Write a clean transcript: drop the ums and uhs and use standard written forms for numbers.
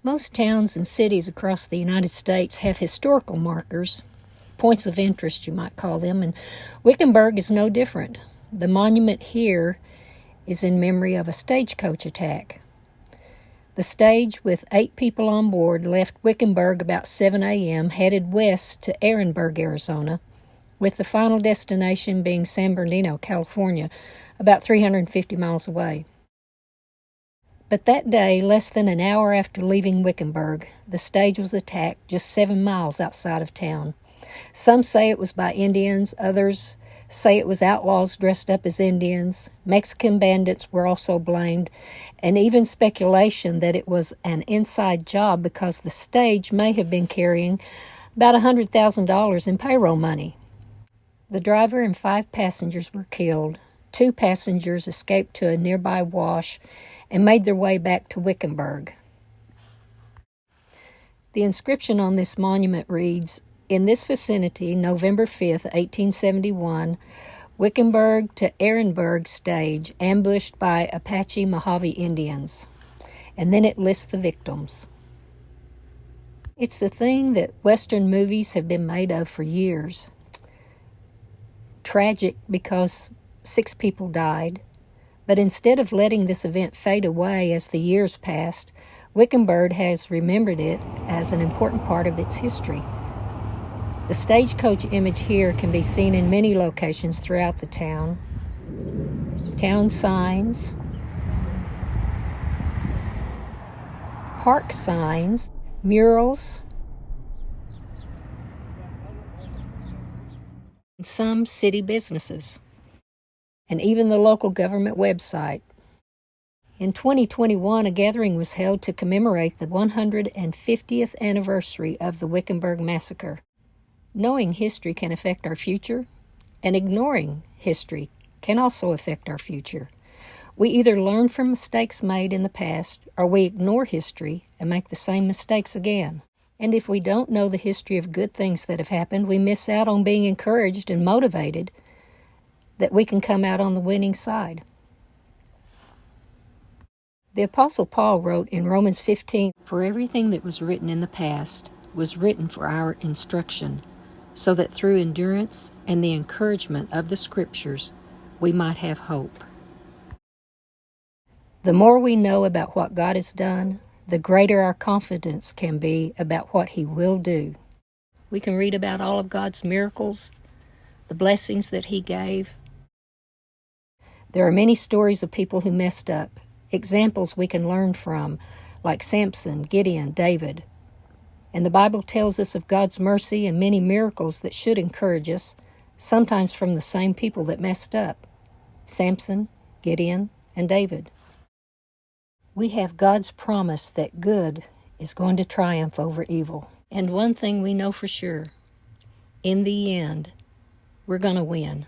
Most towns and cities across the United States have historical markers, points of interest you might call them, and Wickenburg is no different. The monument here is in memory of a stagecoach attack. The stage, with 8 people on board, left Wickenburg about 7 a.m., headed west to Ehrenberg, Arizona, with the final destination being San Bernardino, California, about 350 miles away. But that day, less than an hour after leaving Wickenburg, the stage was attacked just 7 miles outside of town. Some say it was by Indians, others say it was outlaws dressed up as Indians. Mexican bandits were also blamed, and even speculation that it was an inside job because the stage may have been carrying about $100,000 in payroll money. The driver and 5 passengers were killed. 2 passengers escaped to a nearby wash and made their way back to Wickenburg. The inscription on this monument reads, "In this vicinity, November 5th, 1871, Wickenburg to Ehrenberg stage, ambushed by Apache Mojave Indians." And then it lists the victims. It's the thing that Western movies have been made of for years. Tragic because 6 people died, but instead of letting this event fade away as the years passed, Wickenburg has remembered it as an important part of its history. The stagecoach image here can be seen in many locations throughout the town. Town signs, park signs, murals, and some city businesses, and even the local government website. In 2021, a gathering was held to commemorate the 150th anniversary of the Wickenburg Massacre. Knowing history can affect our future, and ignoring history can also affect our future. We either learn from mistakes made in the past, or we ignore history and make the same mistakes again. And if we don't know the history of good things that have happened, we miss out on being encouraged and motivated that we can come out on the winning side. The Apostle Paul wrote in Romans 15, "For everything that was written in the past was written for our instruction, so that through endurance and the encouragement of the Scriptures we might have hope." The more we know about what God has done, the greater our confidence can be about what He will do. We can read about all of God's miracles, the blessings that He gave. There are many stories of people who messed up, examples we can learn from, like Samson, Gideon, David. And the Bible tells us of God's mercy and many miracles that should encourage us, sometimes from the same people that messed up: Samson, Gideon, and David. We have God's promise that good is going to triumph over evil. And one thing we know for sure: in the end, we're going to win.